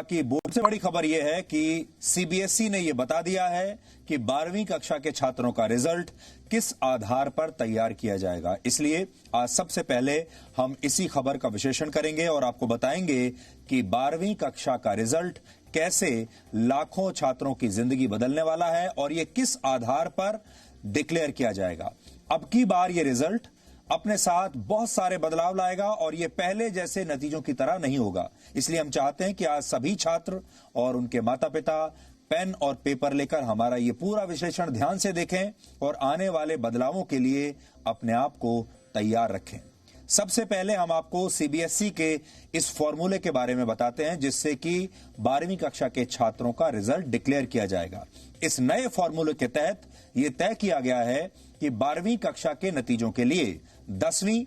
की बोर्ड से बड़ी खबर यह है कि सीबीएसई ने यह बता दिया है कि 12वीं कक्षा के छात्रों का रिजल्ट किस आधार पर तैयार किया जाएगा। इसलिए आज सबसे पहले हम इसी खबर का विश्लेषण करेंगे और आपको बताएंगे कि 12वीं कक्षा का रिजल्ट कैसे लाखों छात्रों की जिंदगी बदलने वाला है और यह किस आधार पर डिक्लेयर किया जाएगा। अब की बार यह रिजल्ट अपने साथ बहुत सारे बदलाव लाएगा और यह पहले जैसे नतीजों की तरह नहीं होगा। इसलिए हम चाहते हैं कि आज सभी छात्र और उनके माता पिता पेन और पेपर लेकर हमारा यह पूरा विश्लेषण ध्यान से देखें और आने वाले बदलावों के लिए अपने आप को तैयार रखें। सबसे पहले हम आपको सीबीएसई के इस फॉर्मूले के बारे में बताते हैं जिससे कि 12वीं कक्षा के छात्रों का रिजल्ट डिक्लेयर किया जाएगा। इस नए फॉर्मूले के तहत यह तय किया गया है कि 12वीं कक्षा के नतीजों के लिए 10वीं,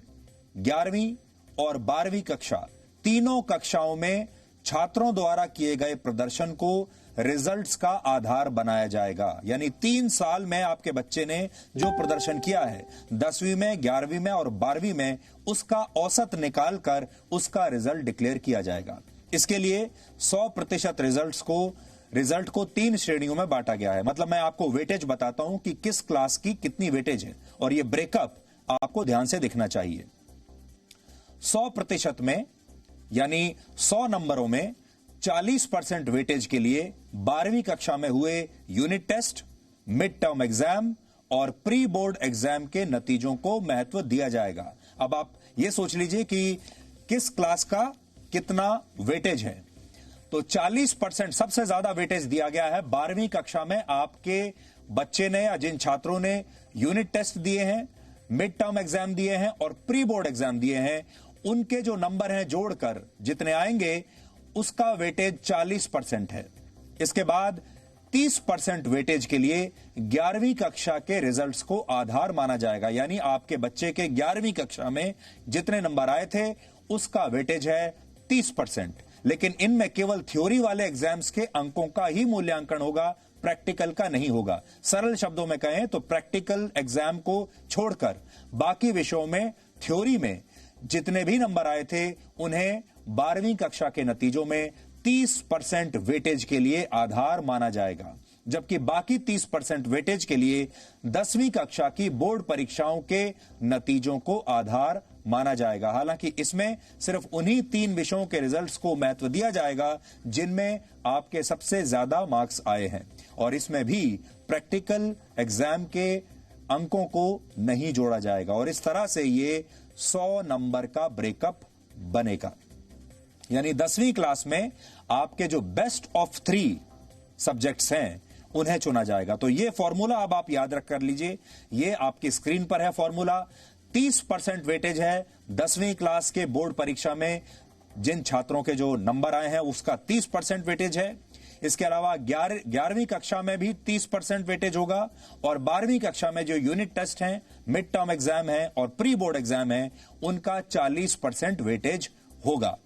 11वीं और 12वीं कक्षा तीनों कक्षाओं में छात्रों द्वारा किए गए प्रदर्शन को रिजल्ट्स का आधार बनाया जाएगा। यानी 3 साल में आपके बच्चे ने जो प्रदर्शन किया है 10वीं में, 11वीं में और 12वीं में, उसका औसत निकालकर उसका रिजल्ट डिक्लेयर किया जाएगा। इसके लिए 100% रिजल्ट को 3 श्रेणियों में बांटा गया है। मतलब मैं आपको वेटेज बताता हूं कि किस क्लास की कितनी वेटेज है और यह ब्रेकअप आपको ध्यान से दिखना चाहिए। 100% में यानी 100 नंबरों में 40% वेटेज के लिए 12वीं कक्षा में हुए unit test, mid term exam और प्री बोर्ड एग्जाम के नतीजों को महत्व दिया जाएगा। अब आप यह सोच लीजिए कि किस क्लास का कितना वेटेज है। तो 40% सबसे ज्यादा वेटेज दिया गया है 12वीं कक्षा में। आपके बच्चे ने या जिन छात्रों ने यूनिट टेस्ट दिए हैं, मिड टर्म एग्जाम दिए हैं और प्री बोर्ड एग्जाम दिए हैं, उनके जो नंबर हैं जोड़कर जितने आएंगे उसका वेटेज 40% है। इसके बाद 30% वेटेज के लिए 11वीं कक्षा के रिजल्ट्स को आधार माना जाएगा। यानी आपके बच्चे के 11वीं कक्षा में जितने नंबर आए थे उसका वेटेज है 30%। लेकिन इनमें केवल थ्योरी वाले एग्जाम्स के अंकों का ही मूल्यांकन होगा, प्रैक्टिकल का नहीं होगा। सरल शब्दों में कहें तो प्रैक्टिकल एग्जाम को छोड़कर बाकी विषयों में थ्योरी में जितने भी नंबर आए थे उन्हें 12वीं कक्षा के नतीजों में 30% वेटेज के लिए आधार माना जाएगा, जबकि बाकी 30% वेटेज के लिए 10वीं कक्षा की बोर्ड परीक्षाओं के नतीजों को आधार माना जाएगा। हालांकि इसमें सिर्फ उन्हीं 3 विषयों के रिजल्ट्स को महत्व दिया जाएगा जिनमें आपके सबसे ज्यादा मार्क्स आए हैं और इसमें भी प्रैक्टिकल एग्जाम के अंकों को नहीं जोड़ा जाएगा और इस तरह से ये 100 नंबर का ब्रेकअप बनेगा। यानी 10वीं क्लास में आपके जो बेस्ट ऑफ 3 सब्जेक्ट्स हैं उन्हें चुना जाएगा। तो ये फॉर्मूला अब आप याद रख कर लीजिए, ये आपकी स्क्रीन पर है फॉर्मूला। 30% वेटेज है 10वीं क्लास के बोर्ड परीक्षा में जिन छात्रों के जो नंबर आए हैं उसका 30% वेटेज है। इसके अलावा 11वीं कक्षा में भी 30% वेटेज होगा और 12वीं कक्षा में जो यूनिट टेस्ट हैं, मिड टर्म एग्जाम है और प्री बोर्ड एग्जाम है उनका 40% वेटेज होगा।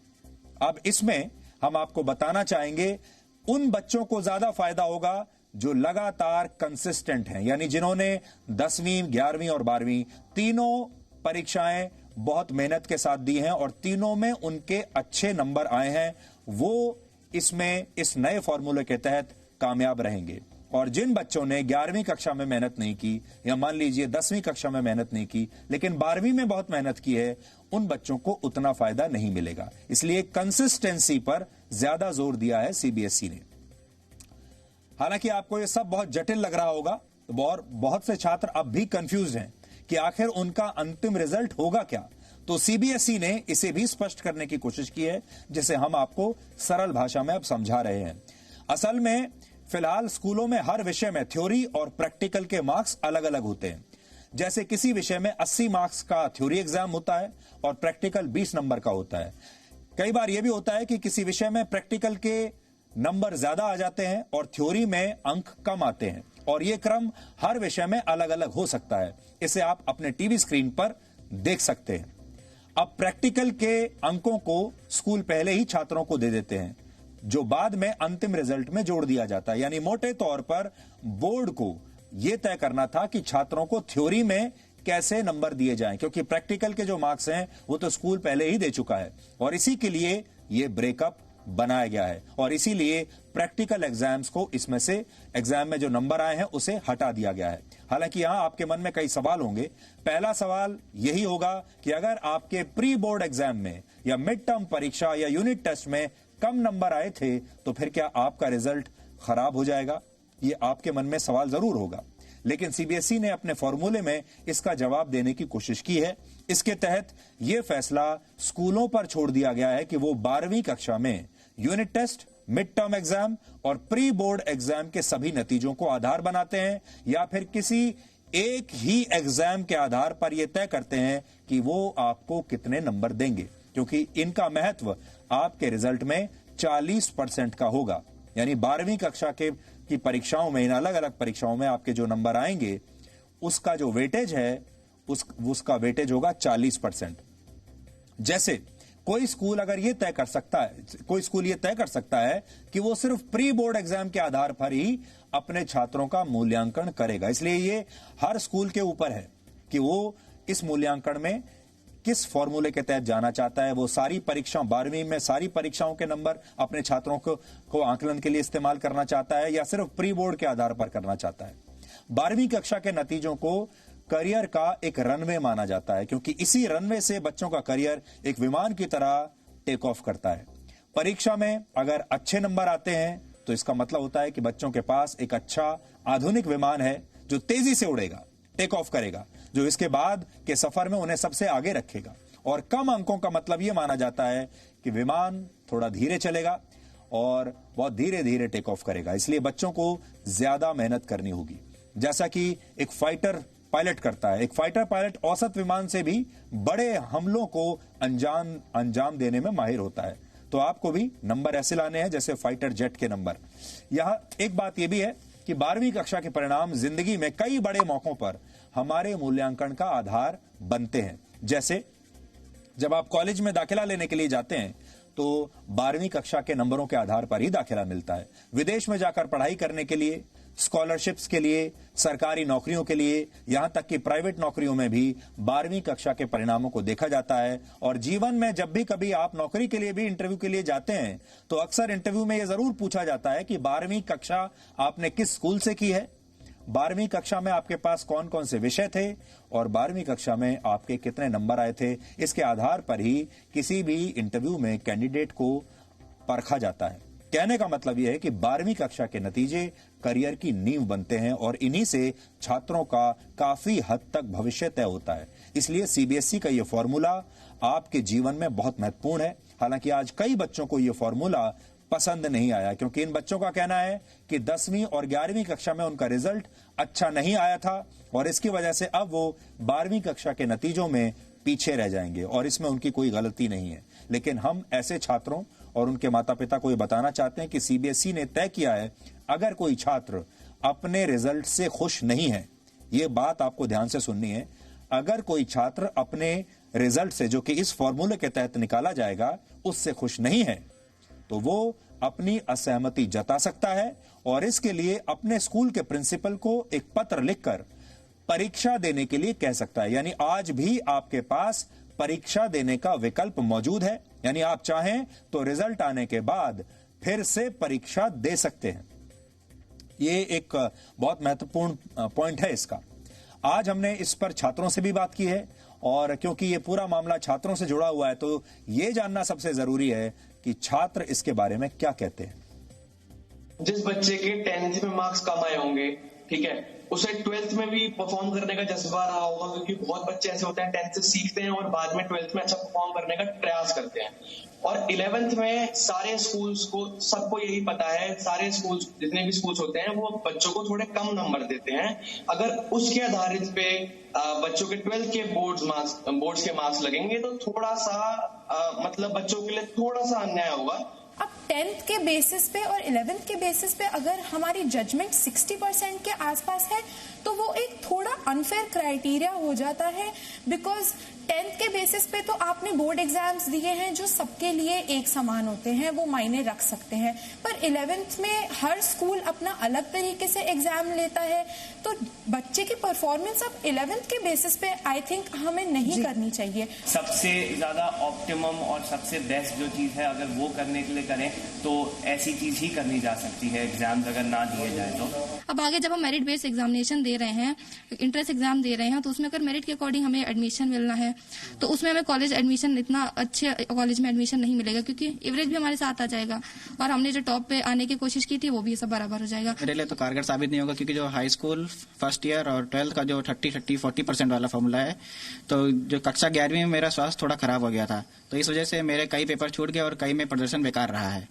अब इसमें हम आपको बताना चाहेंगे उन बच्चों को ज्यादा फायदा होगा जो लगातार कंसिस्टेंट हैं, यानी जिन्होंने 10वीं, 11वीं और 12वीं तीनों परीक्षाएं बहुत मेहनत के साथ दी हैं और तीनों में उनके अच्छे नंबर आए हैं, वो इसमें इस नए फॉर्मूले के तहत कामयाब रहेंगे। और जिन बच्चों ने 11वीं कक्षा में मेहनत नहीं की या मान लीजिए 10वीं कक्षा में मेहनत नहीं की लेकिन 12वीं में बहुत मेहनत की है, उन बच्चों को उतना फायदा नहीं मिलेगा। इसलिए कंसिस्टेंसी पर ज्यादा जोर दिया है सीबीएसई ने। हालांकि आपको यह सब बहुत जटिल लग रहा होगा और बहुत से छात्र अब भी कंफ्यूज हैं कि आखिर उनका अंतिम रिजल्ट होगा क्या। तो सीबीएसई ने इसे भी स्पष्ट करने की कोशिश की है जिसे हम आपको सरल भाषा में अब समझा रहे हैं। असल में फिलहाल स्कूलों में हर विषय में थ्योरी और प्रैक्टिकल के मार्क्स अलग अलग होते हैं। जैसे किसी विषय में 80 मार्क्स का थ्योरी एग्जाम होता है और प्रैक्टिकल 20 नंबर का होता है। कई बार यह भी होता है कि किसी विषय में प्रैक्टिकल के नंबर ज्यादा आ जाते हैं और थ्योरी में अंक कम आते हैं और यह क्रम हर विषय में अलग अलग हो सकता है। इसे आप अपने टीवी स्क्रीन पर देख सकते हैं। अब प्रैक्टिकल के अंकों को स्कूल पहले ही छात्रों को दे देते हैं जो बाद में अंतिम रिजल्ट में जोड़ दिया जाता है। यानी मोटे तौर पर बोर्ड को यह तय करना था कि छात्रों को थ्योरी में कैसे नंबर दिए जाएं, क्योंकि प्रैक्टिकल के जो मार्क्स हैं वो तो स्कूल पहले ही दे चुका है और इसी के लिए यह ब्रेकअप बनाया गया है और इसीलिए प्रैक्टिकल एग्जाम्स को इसमें से एग्जाम में जो नंबर आए हैं उसे हटा दिया गया है। हालांकि यहां आपके मन में कई सवाल होंगे। पहला सवाल यही होगा कि अगर आपके प्री बोर्ड एग्जाम में या मिड टर्म परीक्षा या यूनिट टेस्ट में कम नंबर आए थे तो फिर क्या आपका रिजल्ट खराब हो जाएगा? ये आपके मन में सवाल जरूर होगा, लेकिन सीबीएसई ने अपने फॉर्मूले में इसका जवाब देने की कोशिश की है। इसके तहत यह फैसला स्कूलों पर छोड़ दिया गया है कि वो 12वीं कक्षा में unit test, mid term exam और प्री बोर्ड एग्जाम के सभी नतीजों को आधार बनाते हैं या फिर किसी एक ही एग्जाम के आधार पर यह तय करते हैं कि वो आपको कितने नंबर देंगे, क्योंकि इनका महत्व आपके रिजल्ट में 40% का होगा। यानी 12वीं कक्षा की परीक्षाओं में, इन अलग अलग परीक्षाओं में आपके जो नंबर आएंगे उसका जो वेटेज है उसका वेटेज होगा 40%। जैसे कोई स्कूल अगर ये तय कर सकता है, कोई स्कूल ये तय कर सकता है कि वो सिर्फ प्री बोर्ड एग्जाम के आधार पर ही अपने छात्रों का मूल्यांकन करेगा। इसलिए ये हर स्कूल के ऊपर है कि वो इस मूल्यांकन में किस फॉर्मूले के तहत जाना चाहता है। वो सारी परीक्षा 12वीं में सारी परीक्षाओं के नंबर अपने छात्रों को आकलन के लिए इस्तेमाल करना चाहता है या सिर्फ प्री बोर्ड के आधार पर करना चाहता है। 12वीं कक्षा के नतीजों को करियर का एक रनवे माना जाता है, क्योंकि इसी रनवे से बच्चों का करियर एक विमान की तरह टेक ऑफ करता है। परीक्षा में अगर अच्छे नंबर आते हैं तो इसका मतलब होता है कि बच्चों के पास एक अच्छा आधुनिक विमान है जो तेजी से उड़ेगा, टेक ऑफ करेगा, जो इसके बाद के सफर में उन्हें सबसे आगे रखेगा। और कम अंकों का मतलब यह माना जाता है कि विमान थोड़ा धीरे चलेगा और बहुत धीरे धीरे टेक ऑफ करेगा। इसलिए बच्चों को ज्यादा मेहनत करनी होगी, जैसा कि एक फाइटर पायलट करता है। एक फाइटर पायलट औसत विमान से भी बड़े हमलों को अंजाम देने में माहिर होता है। तो आपको भी नंबर ऐसे लाने हैं जैसे फाइटर जेट के नंबर। यहां एक बात यह भी है कि 12वीं कक्षा के परिणाम जिंदगी में कई बड़े मौकों पर हमारे मूल्यांकन का आधार बनते हैं। जैसे जब आप कॉलेज में दाखिला लेने के लिए जाते हैं तो 12वीं कक्षा के नंबरों के आधार पर ही दाखिला मिलता है। विदेश में जाकर पढ़ाई करने के लिए, स्कॉलरशिप्स के लिए, सरकारी नौकरियों के लिए, यहां तक कि प्राइवेट नौकरियों में भी 12वीं कक्षा के परिणामों को देखा जाता है। और जीवन में जब भी कभी आप नौकरी के लिए भी इंटरव्यू के लिए जाते हैं तो अक्सर इंटरव्यू में यह जरूर पूछा जाता है कि 12वीं कक्षा आपने किस स्कूल से की है, 12वीं कक्षा में आपके पास कौन कौन से विषय थे और 12वीं कक्षा में आपके कितने नंबर आए थे। इसके आधार पर ही किसी भी इंटरव्यू में कैंडिडेट को परखा जाता है। कहने का मतलब यह है कि 12वीं कक्षा के नतीजे करियर की नींव बनते हैं और इन्हीं से छात्रों का काफी हद तक भविष्य तय होता है। इसलिए सीबीएसई का यह फॉर्मूला आपके जीवन में बहुत महत्वपूर्ण है। हालांकि आज कई बच्चों को यह फॉर्मूला पसंद नहीं आया, क्योंकि इन बच्चों का कहना है कि 10वीं और 11वीं कक्षा में उनका रिजल्ट अच्छा नहीं आया था और इसकी वजह से अब वो 12वीं कक्षा के नतीजों में पीछे रह जाएंगे और इसमें उनकी कोई गलती नहीं है। लेकिन हम ऐसे छात्रों और उनके माता पिता को ये बताना चाहते हैं कि सीबीएसई ने तय किया है, अगर कोई छात्र अपने रिजल्ट से खुश नहीं है, ये बात आपको ध्यान से सुननी है, अगर कोई छात्र अपने रिजल्ट से, जो कि इस फॉर्मूले के तहत निकाला जाएगा, उससे खुश नहीं है तो वो अपनी असहमति जता सकता है और इसके लिए अपने स्कूल के प्रिंसिपल को एक पत्र लिखकर परीक्षा देने के लिए कह सकता है। यानी आज भी आपके पास परीक्षा देने का विकल्प मौजूद है। यानी आप चाहें तो रिजल्ट आने के बाद फिर से परीक्षा दे सकते हैं। ये एक बहुत महत्वपूर्ण पॉइंट है इसका। आज हमने इस पर छात्रों से भी बात की है और क्योंकि ये पूरा मामला छात्रों से जुड़ा हुआ है तो ये जानना सबसे जरूरी है कि छात्र इसके बारे में क्या कहते हैं। जिस बच्चे के 10th में मार्क्स कम आए होंगे, ठीक है, उसे 12th में भी परफॉर्म करने का जज्बा रहा होगा, क्योंकि बहुत बच्चे ऐसे होते हैं 10th से सीखते हैं और बाद में 12th में अच्छा परफॉर्म करने का प्रयास करते हैं। और 11th में सारे स्कूल्स को, सबको यही पता है, सारे स्कूल्स, जितने भी स्कूल्स होते हैं, वो बच्चों को थोड़े कम नंबर देते हैं। अगर उसके आधारित पे बच्चों के 12th के बोर्ड्स के मार्क्स लगेंगे तो थोड़ा सा मतलब बच्चों के लिए थोड़ा सा अन्याय होगा। अब 10th के बेसिस पे और 11th के बेसिस पे अगर हमारी जजमेंट 60% के आसपास है तो वो एक थोड़ा अनफेयर क्राइटेरिया हो जाता है, बिकॉज 10th के बेसिस पे तो आपने बोर्ड एग्जाम्स दिए हैं जो सबके लिए एक समान होते हैं, वो मायने रख सकते हैं, पर 11th में हर स्कूल अपना अलग तरीके से एग्जाम लेता है, तो बच्चे की परफॉर्मेंस अब 11th के बेसिस पे आई थिंक हमें नहीं करनी चाहिए। सबसे ज्यादा ऑप्टिमम और सबसे बेस्ट जो चीज है अगर वो करने के लिए करें तो ऐसी चीज ही करनी जा सकती है, एग्जाम्स अगर ना दिए जाए तो। अब आगे जब हम मेरिट बेस्ड एग्जामिनेशन दे रहे हैं, इंट्रेंस एग्जाम दे रहे हैं, तो उसमें अगर मेरिट के अकॉर्डिंग हमें एडमिशन मिलना है तो उसमें हमें कॉलेज एडमिशन इतना अच्छे कॉलेज में एडमिशन नहीं मिलेगा, क्योंकि एवरेज भी हमारे साथ आ जाएगा और हमने जो टॉप पे आने की कोशिश की थी वो भी सब बराबर हो जाएगा। मेरे लिए तो कारगर साबित नहीं होगा, क्योंकि जो हाई स्कूल फर्स्ट ईयर और 12th का जो 30-40% वाला फॉर्मूला है, तो जो कक्षा 11वीं में मेरा स्वास्थ्य थोड़ा खराब हो गया था, तो इस वजह से मेरे कई पेपर छूट गए और कई में प्रदर्शन बेकार रहा है,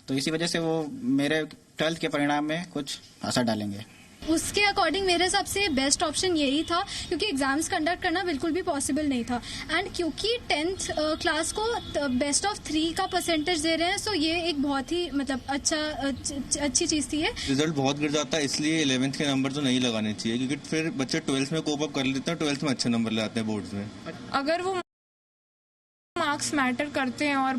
तो इसी वजह से वो मेरे 12th के परिणाम में कुछ असर डालेंगे। उसके अकॉर्डिंग मेरे हिसाब से बेस्ट ऑप्शन यही था, क्योंकि एग्जाम्स कंडक्ट करना बिल्कुल भी पॉसिबल नहीं था, एंड क्योंकि 10th क्लास को बेस्ट ऑफ 3 का परसेंटेज दे रहे हैं, सो ये एक बहुत ही मतलब अच्छी चीज थी। है रिजल्ट बहुत गिर जाता है, इसलिए 11th के नंबर तो नहीं लगाने चाहिए, क्योंकि फिर बच्चे 12th में कोप अप कर लेते हैं, 12th में अच्छे नंबर लाते हैं बोर्ड्स में। अगर वो मार्क्स मैटर करते हैं और